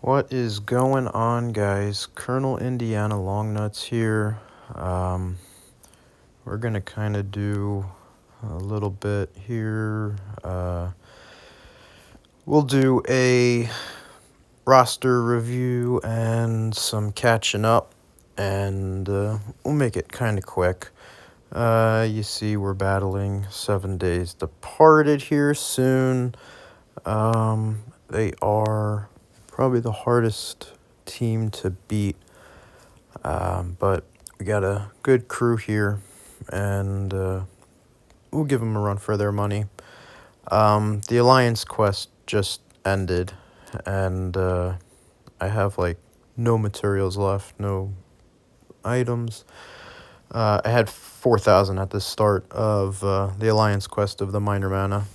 What is going on, guys? Colonel Indiana Longnuts here. We're gonna kind of do a little bit here. We'll do a roster review and some catching up, and we'll make it kind of quick. You see, we're battling 7 Days Departed here soon. They are probably the hardest team to beat, but we got a good crew here, and we'll give them a run for their money. The Alliance quest just ended, and I have like no materials left, no items. I had 4,000 at the start of the Alliance quest of the Minor Mana.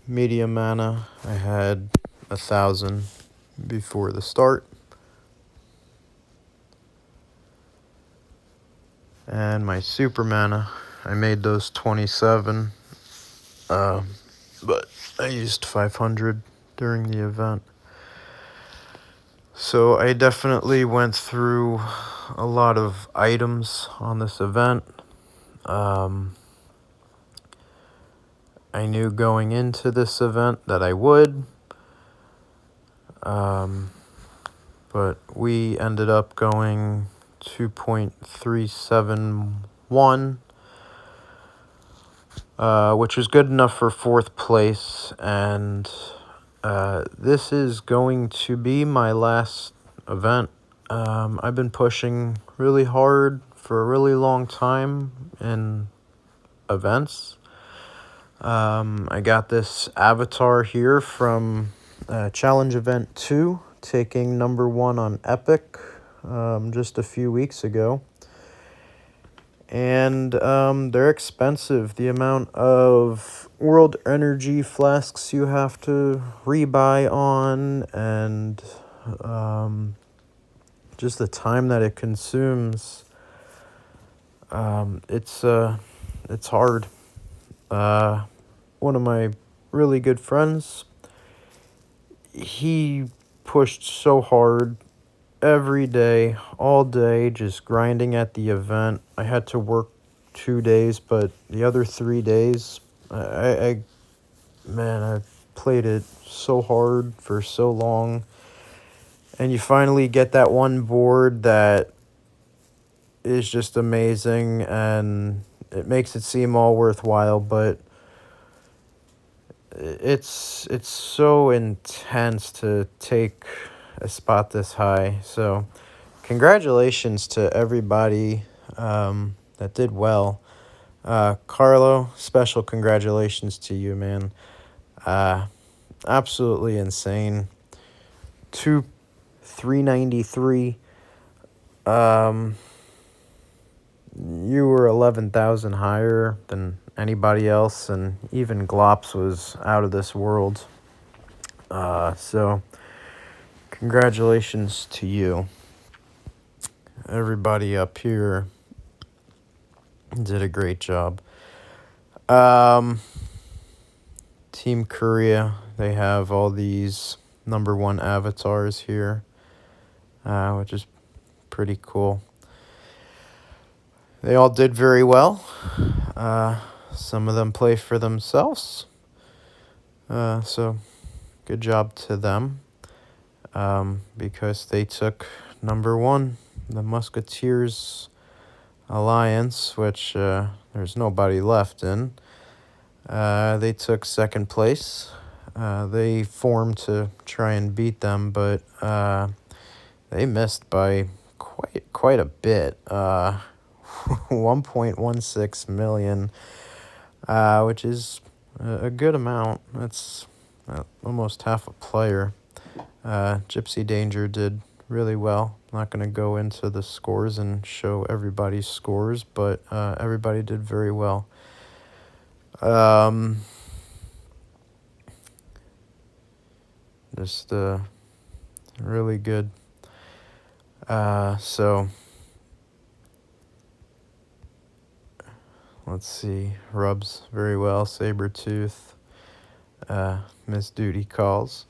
Medium mana, I had 1,000 before the start. And my super mana, I made those 27, but I used 500 during the event. So I definitely went through a lot of items on this event. I knew going into this event that I would, but we ended up going 2.371, which was good enough for 4th place, and this is going to be my last event. I've been pushing really hard for a really long time in events. I got this avatar here from Challenge Event 2, taking number 1 on Epic just a few weeks ago. And they're expensive. The amount of world energy flasks you have to rebuy on, and just the time that it consumes, it's hard. One of my really good friends, he pushed so hard every day, all day, just grinding at the event. I had to work 2 days, but the other 3 days, I played it so hard for so long. And you finally get that one board that is just amazing, and it makes it seem all worthwhile, but it's so intense to take a spot this high. So congratulations to everybody that did well. Carlo, special congratulations to you, man. Absolutely insane. 393. You were 11,000 higher than anybody else, and even Glops was out of this world. So congratulations to you. Everybody up here did a great job. Team Korea, they have all these number 1 avatars here, which is pretty cool. They all did very well. Some of them play for themselves. So good job to them, because they took number 1, the Musketeers Alliance, which there's nobody left in. They took 2nd place. They formed to try and beat them, but they missed by quite a bit. 1.16 million, which is a good amount. That's almost half a player. Gypsy Danger did really well. I'm not going to go into the scores and show everybody's scores, but everybody did very well. Just really good. So let's see. Rubs very well. Sabretooth. Miss Duty Calls.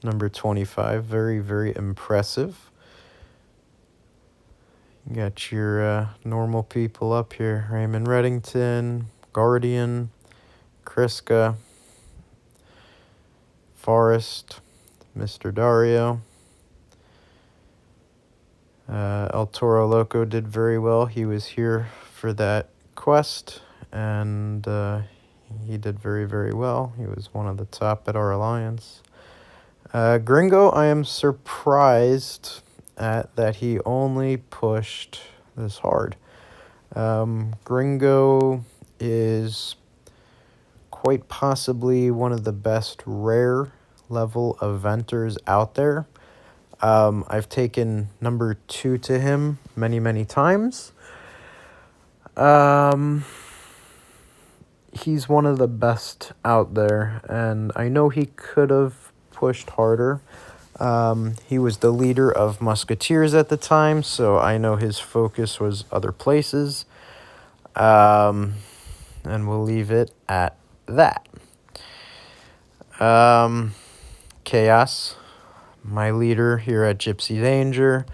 Number 25, very, very impressive. You got your normal people up here. Raymond Reddington, Guardian, Kriska, Forrest, Mr. Dario. El Toro Loco did very well. He was here for that quest, and he did very, very well. He was one of the top at our alliance. Gringo, I am surprised at that he only pushed this hard. Gringo is quite possibly one of the best rare level eventers out there. I've taken number 2 to him many, many times. He's one of the best out there, and I know he could have pushed harder. He was the leader of Musketeers at the time, so I know his focus was other places. And we'll leave it at that. Chaos, my leader here at Gypsy Danger.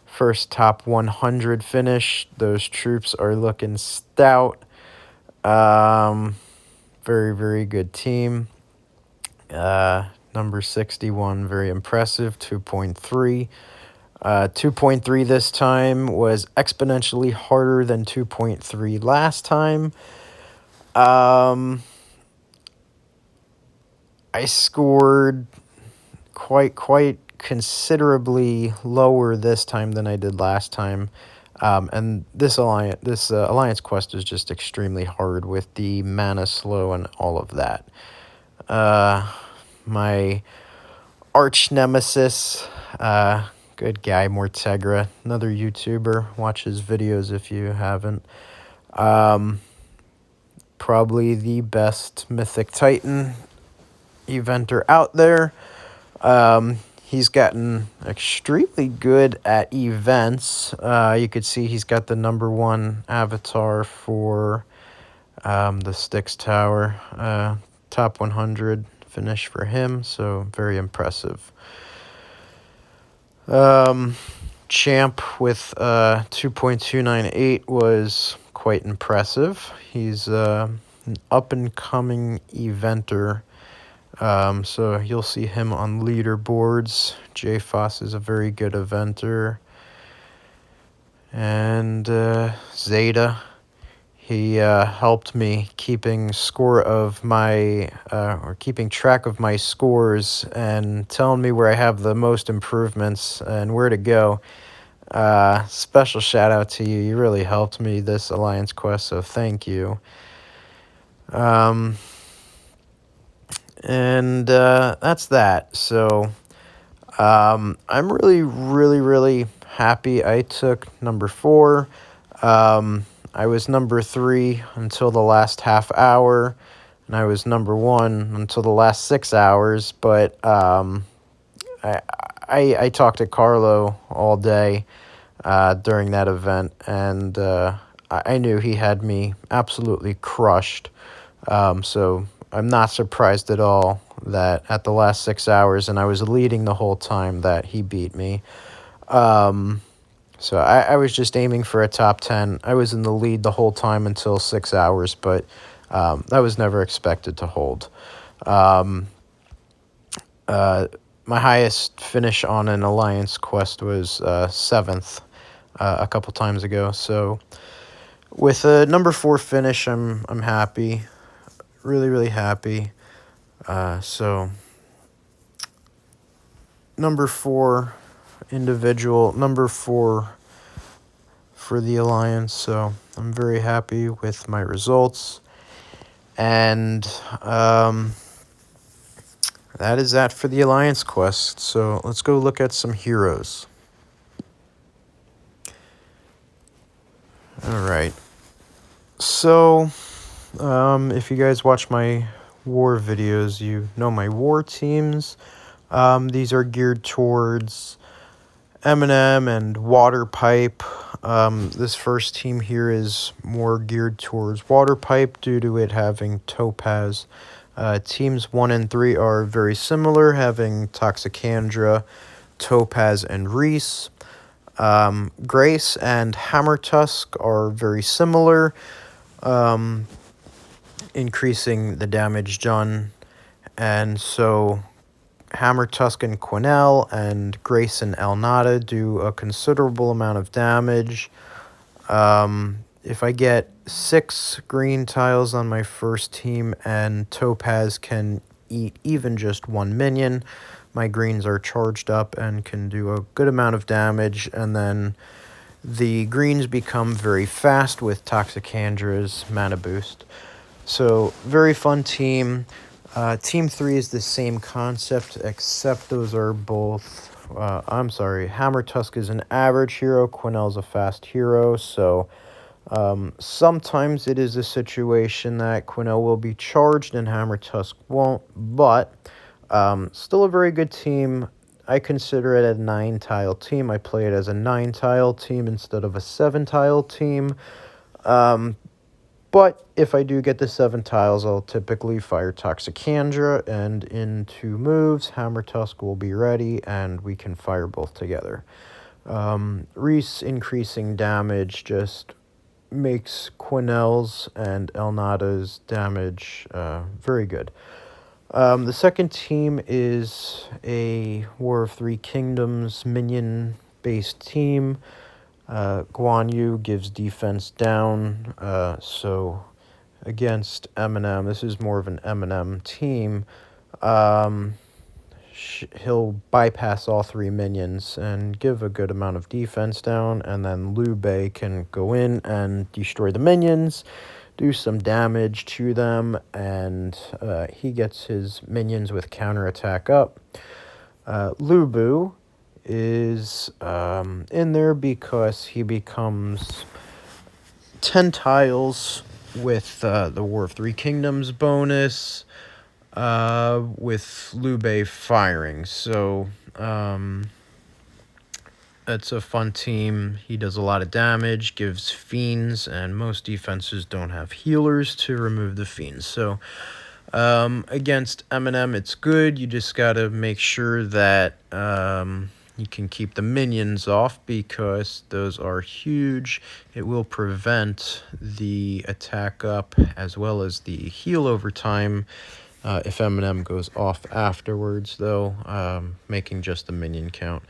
First top 100 finish. Those troops are looking stout. Very, very good team. Number 61, very impressive, 2.3. 2.3 this time was exponentially harder than 2.3 last time. I scored quite considerably lower this time than I did last time. And this alliance quest is just extremely hard with the mana slow and all of that. My arch nemesis, good guy, Mortegra, another YouTuber. Watch his videos if you haven't. Probably the best Mythic Titan eventer out there. He's gotten extremely good at events. You could see he's got the number 1 avatar for the Styx Tower. Top 100 finish for him, so very impressive. Champ with 2.298 was quite impressive. He's an up-and-coming eventer. So you'll see him on leaderboards. JFOS is a very good eventer. And Zeta, he helped me keeping track of my scores and telling me where I have the most improvements and where to go. Special shout out to you. You really helped me this Alliance quest, so thank you. And that's that. So I'm really, really, really happy I took number 4. I was number 3 until the last half hour, and I was number 1 until the last 6 hours. But I talked to Carlo all day during that event, and I knew he had me absolutely crushed. So I'm not surprised at all that at the last 6 hours, and I was leading the whole time, that he beat me. So I was just aiming for a top 10. I was in the lead the whole time until 6 hours, but that was never expected to hold. My highest finish on an Alliance quest was 7th a couple times ago. So with a number 4 finish, I'm happy. Really, really happy. So number 4 individual, number 4 for the Alliance. So I'm very happy with my results. And that is that for the Alliance quest. So let's go look at some heroes. All right. So if you guys watch my war videos, you know my war teams. These are geared towards Eminem and Water Pipe. This first team here is more geared towards Water Pipe due to it having Topaz. Teams 1 and 3 are very similar, having Toxicandra, Topaz, and Reese. Grace and Hammertusk are very similar, increasing the damage done. And so Hammertusk and Quenelle and Grace and Elnata do a considerable amount of damage. If I get 6 green tiles on my first team and Topaz can eat even just 1 minion, my greens are charged up and can do a good amount of damage, and then the greens become very fast with Toxicandra's mana boost. So, very fun team. Team 3 is the same concept, except those are both... Hammertusk is an average hero, Quenelle's a fast hero, so sometimes it is a situation that Quenelle will be charged and Hammertusk won't, but still a very good team. I consider it a 9-tile team. I play it as a 9-tile team instead of a 7-tile team. But if I do get the 7 tiles, I'll typically fire Toxicandra, and in 2 moves, Hammertusk will be ready, and we can fire both together. Reese increasing damage just makes Quenelle's and Elnata's damage very good. The second team is a War of Three Kingdoms minion-based team. Guan Yu gives defense down, so against Eminem, this is more of an Eminem team, he'll bypass all 3 minions and give a good amount of defense down, and then Liu Bei can go in and destroy the minions, do some damage to them, and he gets his minions with counterattack up. Lu Bu is in there because he becomes 10 tiles with the War of Three Kingdoms bonus, with Liu Bei firing. So it's a fun team. He does a lot of damage, gives fiends, and most defenses don't have healers to remove the fiends. So against Eminem, it's good. You just got to make sure that you can keep the minions off, because those are huge. It will prevent the attack up as well as the heal over time if Eminem goes off afterwards, though, making just the minion count.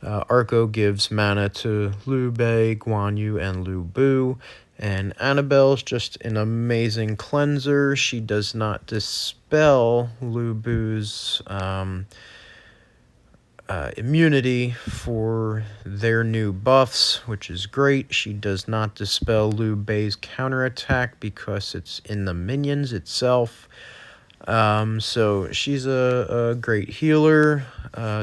Arco gives mana to Liu Bei, Guan Yu, and Lu Bu. And Annabelle's just an amazing cleanser. She does not dispel Lu Bu's immunity for their new buffs, which is great. She does not dispel Liu Bei's counterattack because it's in the minions itself. So she's a great healer,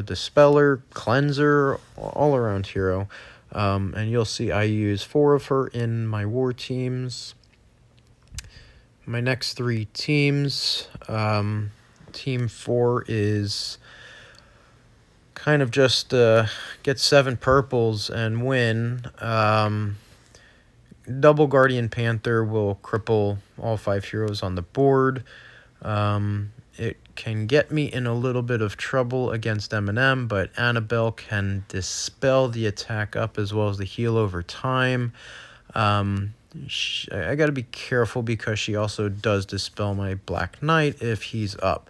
dispeller, cleanser, all-around hero. And you'll see I use 4 of her in my war teams. My next 3 teams, Team 4 is kind of just get 7 purples and win. Double Guardian Panther will cripple all 5 heroes on the board. It can get me in a little bit of trouble against Eminem, but Annabelle can dispel the attack up as well as the heal over time. I got to be careful because she also does dispel my Black Knight if he's up.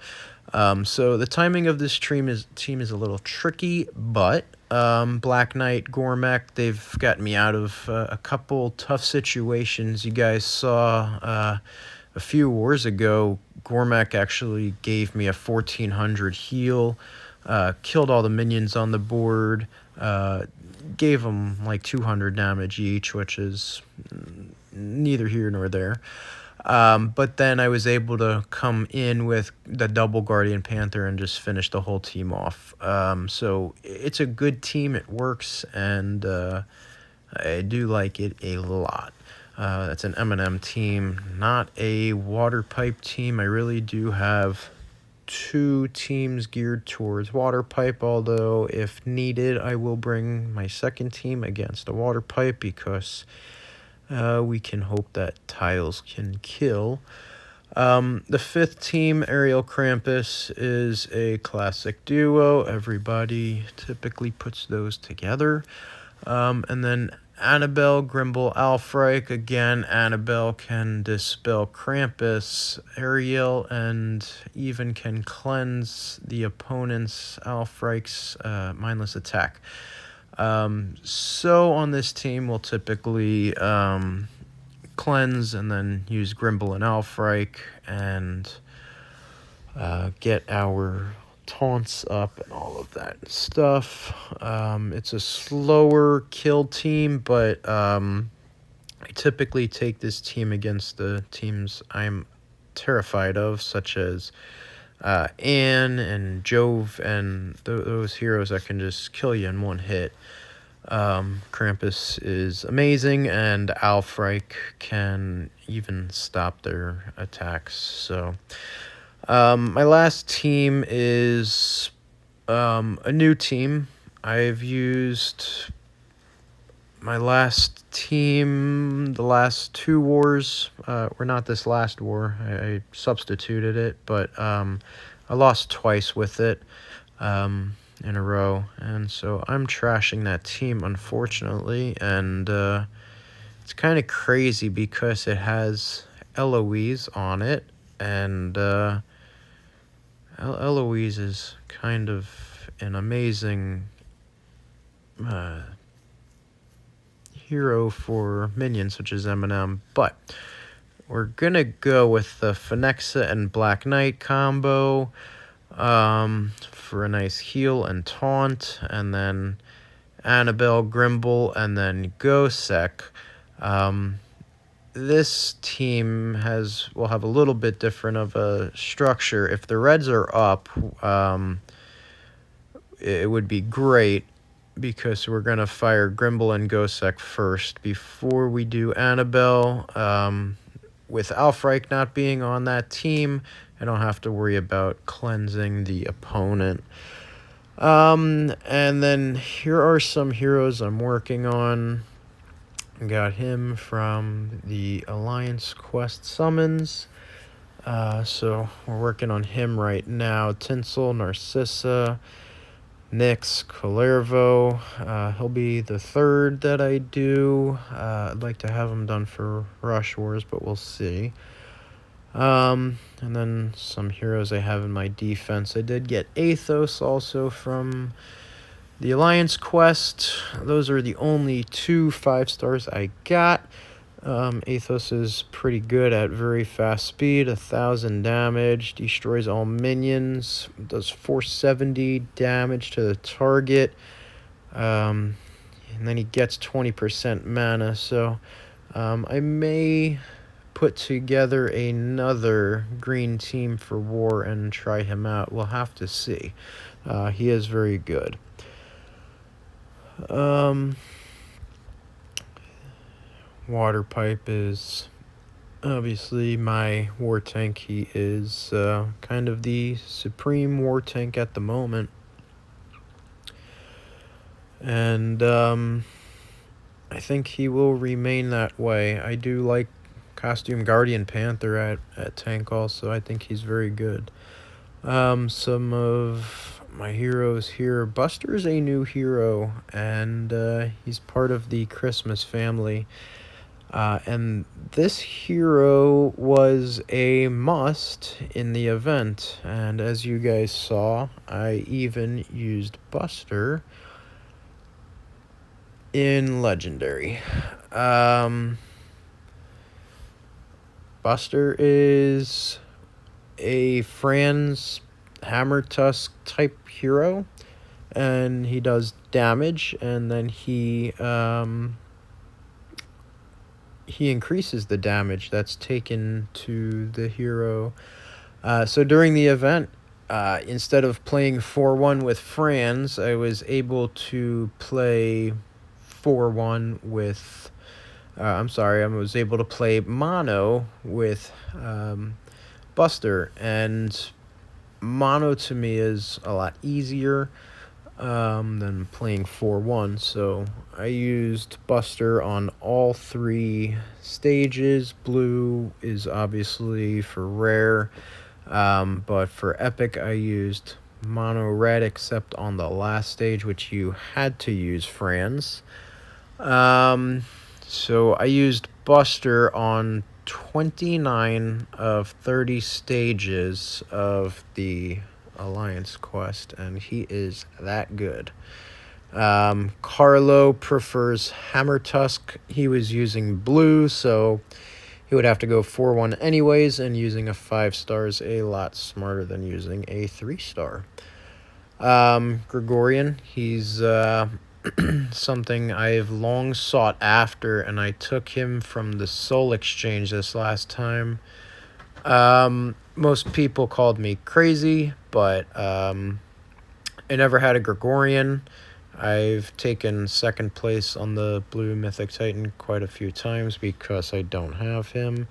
So the timing of this team is a little tricky, but Black Knight, Gormek, they've gotten me out of a couple tough situations. You guys saw a few wars ago, Gormek actually gave me a 1400 heal, killed all the minions on the board, gave them like 200 damage each, which is neither here nor there. But then I was able to come in with the double Guardian Panther and just finish the whole team off. So it's a good team, it works, and I do like it a lot. That's an Eminem team, not a water pipe team. I really do have 2 teams geared towards water pipe, although if needed, I will bring my second team against a water pipe because we can hope that tiles can kill. The fifth team, Ariel Krampus, is a classic duo. Everybody typically puts those together. And then Annabelle, Grimble, Alfreich. Again, Annabelle can dispel Krampus, Ariel, and even can cleanse the opponent's Alfreich's mindless attack. So on this team, we'll typically cleanse and then use Grimble and Alfreich and get our taunts up and all of that stuff. It's a slower kill team, but I typically take this team against the teams I'm terrified of, such as Anne and Jove and those heroes that can just kill you in one hit. Krampus is amazing, and Alfreich can even stop their attacks. So, my last team is a new team. I've used my last team, the last two wars, or not this last war. I substituted it, but I lost twice with it. In a row, and so I'm trashing that team, unfortunately, and it's kind of crazy because it has Eloise on it, and Eloise is kind of an amazing hero for minions such as Eminem, but we're gonna go with the Phonexa and Black Knight combo for a nice heal and taunt, and then Annabelle, Grimble, and then Gosek. This team will have a little bit different of a structure. If the reds are up, it would be great because we're going to fire Grimble and Gosek first before we do Annabelle. With Alfreich not being on that team, I don't have to worry about cleansing the opponent. And then here are some heroes I'm working on. Got him from the Alliance Quest summons. So we're working on him right now. Tinsel, Narcissa, Nyx, Kalervo. He'll be the third that I do. I'd like to have him done for Rush Wars, but we'll see. And then some heroes I have in my defense. I did get Athos also from the Alliance Quest. Those are the only 2 5-stars I got. Athos is pretty good at very fast speed, 1,000 damage, destroys all minions, does 470 damage to the target, and then he gets 20% mana, so I may put together another green team for war and try him out. We'll have to see. He is very good. Water Pipe is obviously my war tank. He is kind of the supreme war tank at the moment. And I think he will remain that way. I do like Costume Guardian Panther at tank also. I think he's very good. Some of my heroes here. Buster's a new hero, and he's part of the Christmas family. And this hero was a must in the event. And as you guys saw, I even used Buster in Legendary. Buster is a Franz Hammertusk type hero, and he does damage, and then he increases the damage that's taken to the hero. So during the event, instead of playing 4-1 with Franz, I was able to play 4-1 with... I was able to play mono with Buster, and mono to me is a lot easier. than playing 4-1. So I used Buster on all 3 stages. Blue is obviously for rare, but for epic I used mono red, except on the last stage, which you had to use Franz. So I used Buster on 29 of 30 stages of the Alliance quest, and he is that good. Carlo prefers Hammer Tusk. He was using blue, so he would have to go 4-1 anyways, and using a 5-star is a lot smarter than using a 3-star. Gregorian, he's something I've long sought after, and I took him from the Soul Exchange this last time. Most people called me crazy, but I never had a Gregorian. I've taken second place on the Blue Mythic Titan quite a few times because I don't have him.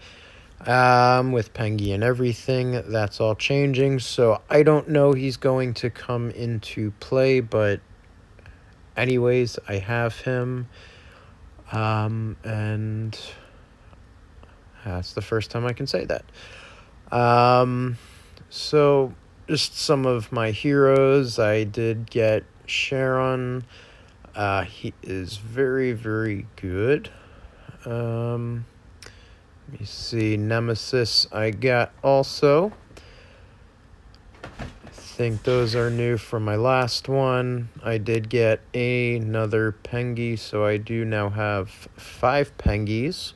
With Pengi and everything, that's all changing, so I don't know he's going to come into play, but anyways, I have him. And that's the first time I can say that. So just some of my heroes. I did get Sharon. He is very, very good. Let me see. Nemesis I got also. I think those are new from my last one. I did get another Pengi, so I do now have 5 Pengis.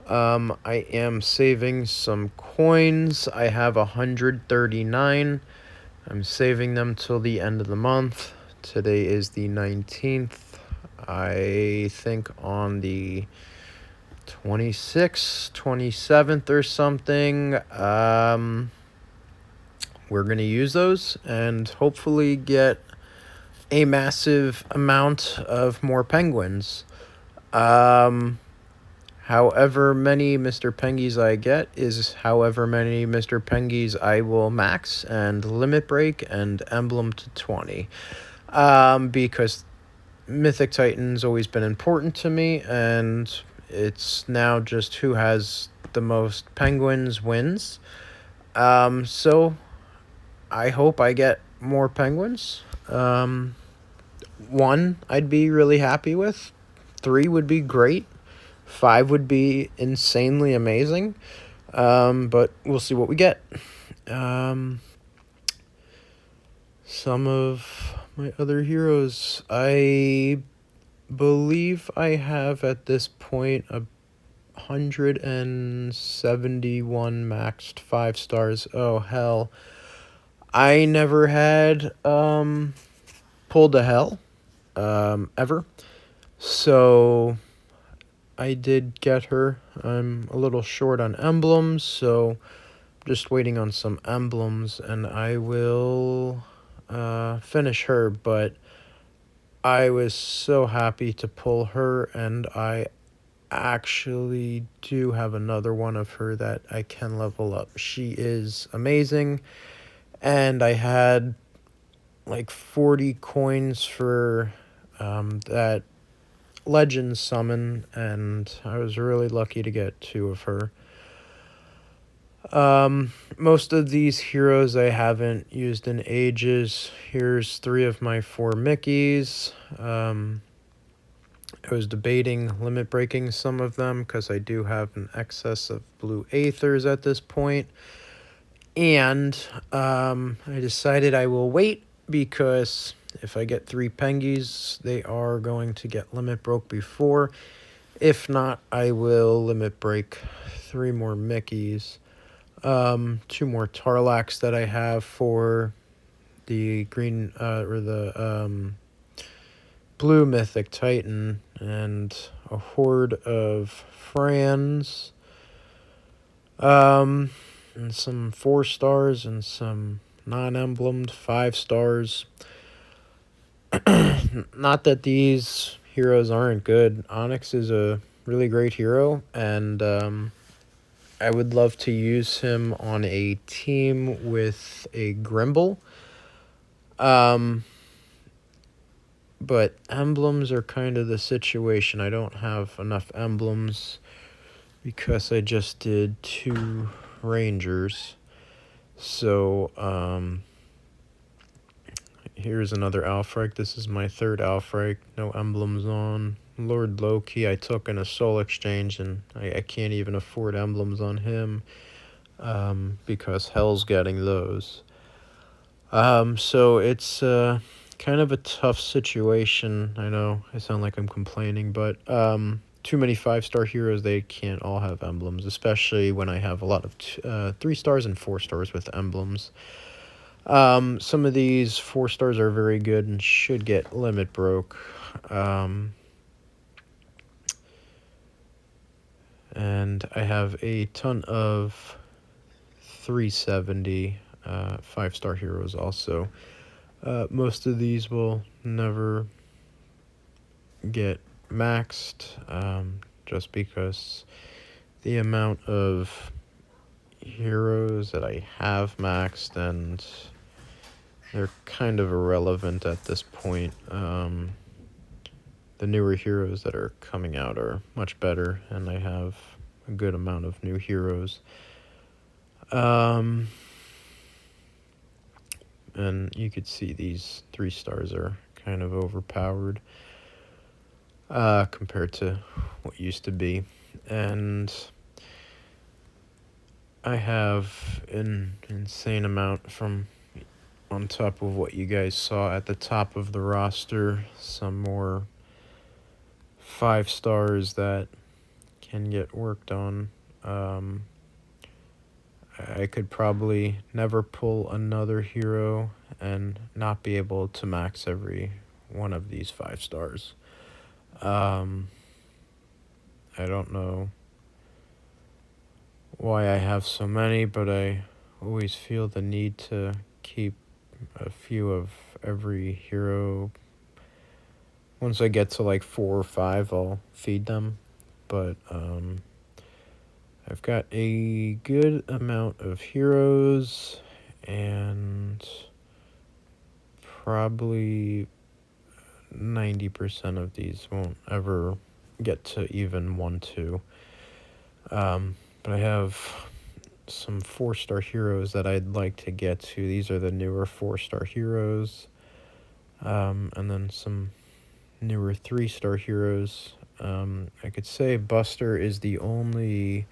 I am saving some coins. I have 139. I'm saving them till the end of the month. Today is the 19th. I think on the 26th, 27th or something, we're going to use those and hopefully get a massive amount of more penguins. However many Mr. Pengis I get is however many Mr. Pengis I will max and limit break and emblem to 20. Because Mythic Titan's always been important to me, and it's now just who has the most penguins wins. So I hope I get more penguins. 1 I'd be really happy with. 3 would be great. 5 would be insanely amazing. But we'll see what we get. Some of my other heroes. I believe I have at this point 171 maxed 5 stars. Oh, hell. I never had pulled a hell ever. So I did get her. I'm a little short on emblems, so just waiting on some emblems, and I will finish her. But I was so happy to pull her, and I actually do have another one of her that I can level up. She is amazing, and I had like 40 coins for that legend summon, and I was really lucky to get 2 of her. Most of these heroes I haven't used in ages. Here's 3 of my 4 Mickeys. I was debating limit breaking some of them because I do have an excess of blue Aethers at this point. And I decided I will wait because if I get 3 Pengis, they are going to get limit broke before. If not, I will limit break 3 more Mickeys. 2 more Tarlacs that I have for the green or the Blue Mythic Titan, and a horde of Frans. And some 4 stars and some non-emblemed 5 stars. Not that these heroes aren't good. Onyx is a really great hero, and I would love to use him on a team with a Grimble. But emblems are kind of the situation. I don't have enough emblems because I just did 2 Rangers. So, here's another Alfrec. This is my 3rd Alfrec. No emblems on. Lord Loki I took in a soul exchange, and I can't even afford emblems on him because Hell's getting those. So it's kind of a tough situation. I know I sound like I'm complaining, but too many 5-star heroes, they can't all have emblems, especially when I have a lot of 3 stars and 4 stars with emblems. Some of these 4 stars are very good and should get limit broke. And I have a ton of 370 5-star heroes also. Most of these will never get maxed, just because the amount of heroes that I have maxed, and they're kind of irrelevant at this point. The newer heroes that are coming out are much better, and I have a good amount of new heroes. And you could see these 3 stars are kind of overpowered compared to what used to be. And I have an insane amount from on top of what you guys saw at the top of the roster. Some more 5 stars that can get worked on. I could probably never pull another hero and not be able to max every one of these 5 stars. I don't know why I have so many, but I always feel the need to keep a few of every hero. Once I get to like 4 or 5, I'll feed them. But I've got a good amount of heroes, and probably 90% of these won't ever get to even 1-2. But I have some 4-star heroes that I'd like to get to. These are the newer 4-star heroes. And then some newer 3-star heroes. I could say Buster is the only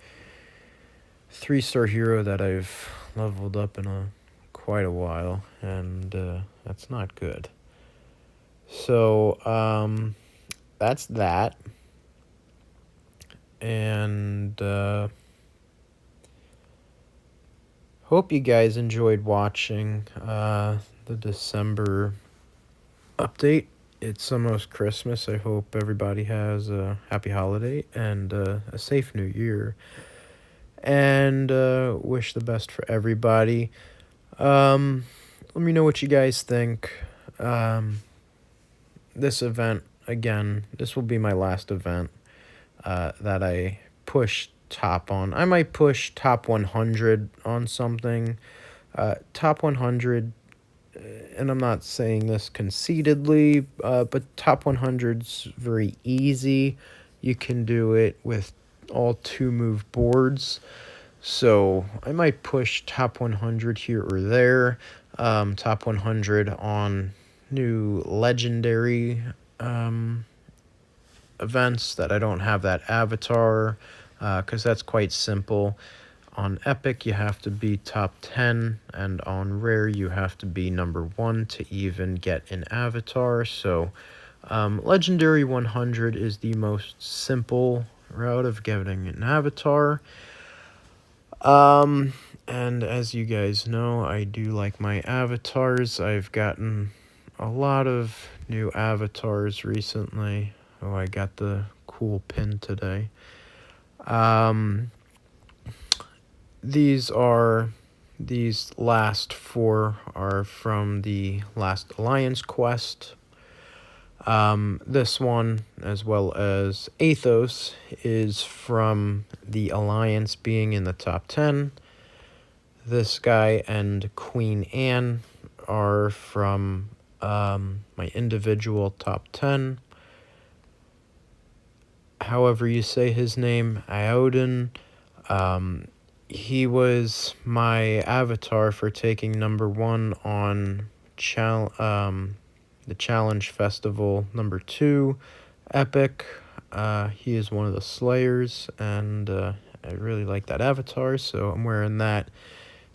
3-star hero that I've leveled up in quite a while, and that's not good. So that's that. And hope you guys enjoyed watching the December update. It's almost Christmas. I hope everybody has a happy holiday and a safe new year. And wish the best for everybody. Let me know what you guys think. This event, again, this will be my last event that I push top on. I might push top 100 on something. Top 100, and I'm not saying this conceitedly, but top 100's very easy. You can do it with all 2-move boards. So I might push top 100 here or there. Top 100 on new legendary events that I don't have that avatar, because that's quite simple. On Epic, you have to be top 10, and on Rare, you have to be number 1 to even get an avatar. So Legendary 100 is the most simple route of getting an avatar. And as you guys know, I do like my avatars. I've gotten a lot of new avatars recently. Oh, I got the cool pin today. These last 4 are from the last Alliance quest. This one, as well as Athos, is from the Alliance being in the top 10. This guy and Queen Anne are from my individual top 10. However you say his name, Ioden. He was my avatar for taking number 1 on the Challenge Festival number 2 Epic. He is one of the Slayers, and I really like that avatar, so I'm wearing that.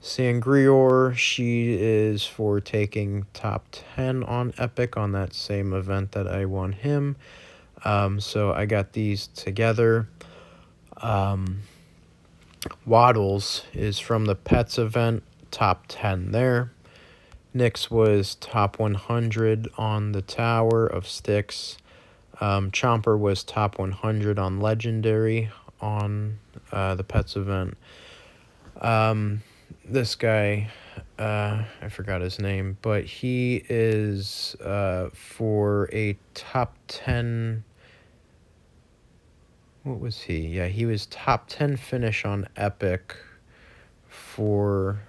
Sangreor, she is for taking top 10 on Epic on that same event that I won him. So I got these together. Waddles is from the Pets event, top 10 there. Nyx was top 100 on the Tower of Styx. Chomper was top 100 on Legendary on the Pets event. This guy, I forgot his name, but he is for a top 10. What was he? Yeah, he was top 10 finish on Epic for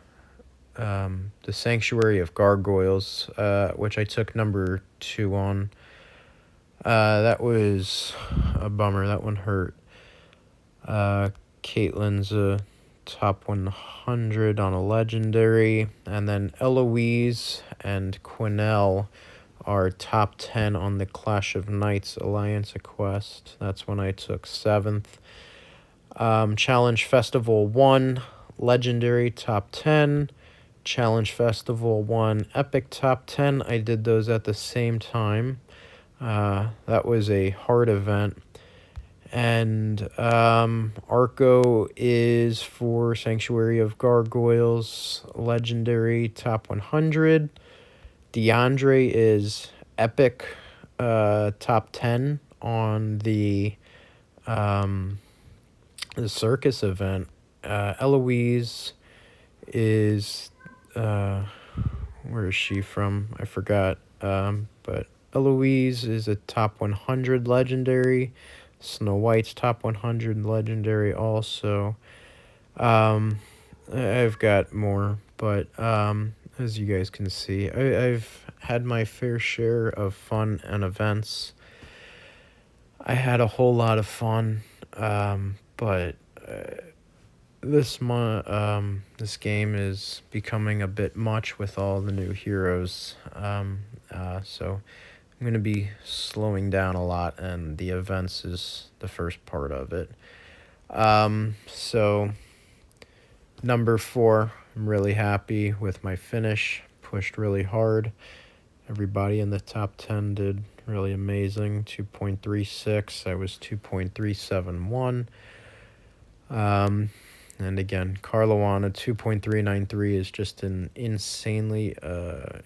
the Sanctuary of Gargoyles, which I took number 2 on. That was a bummer. That one hurt. Caitlyn's a top 100 on a Legendary, and then Eloise and Quinnell are top 10 on the Clash of Knights Alliance Quest. That's when I took 7th. Challenge Festival 1, Legendary top 10. Challenge Festival 1, Epic top 10. I did those at the same time. That was a hard event. And Arco is for Sanctuary of Gargoyles, Legendary top 100. DeAndre is Epic top 10 on the circus event. Eloise is where is she from? I forgot. But Eloise is a top 100 Legendary. Snow White's top 100 Legendary also. I've got more, but as you guys can see, I've had my fair share of fun and events. I had a whole lot of fun, but this game is becoming a bit much with all the new heroes. So I'm going to be slowing down a lot, and the events is the first part of it. So number 4, I'm really happy with my finish. Pushed really hard. Everybody in the top 10 did really amazing. 2.36. I was 2.371. And again, Carloana 2.393 is just an insanely,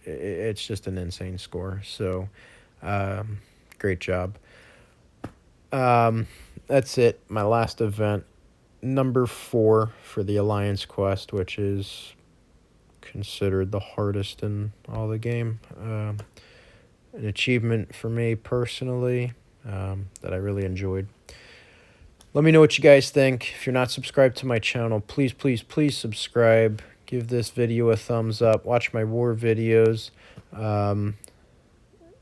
it's just an insane score. So, great job. That's it. My last event, number 4 for the Alliance Quest, which is considered the hardest in all the game. An achievement for me personally that I really enjoyed. Let me know what you guys think. If you're not subscribed to my channel, please, please, please subscribe. Give this video a thumbs up. Watch my war videos. And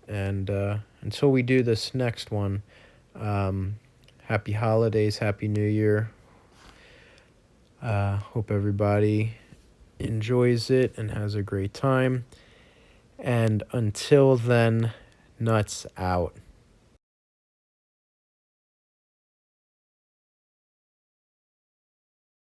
until we do this next one, happy holidays, happy New Year. Hope everybody enjoys it and has a great time. And until then, nuts out.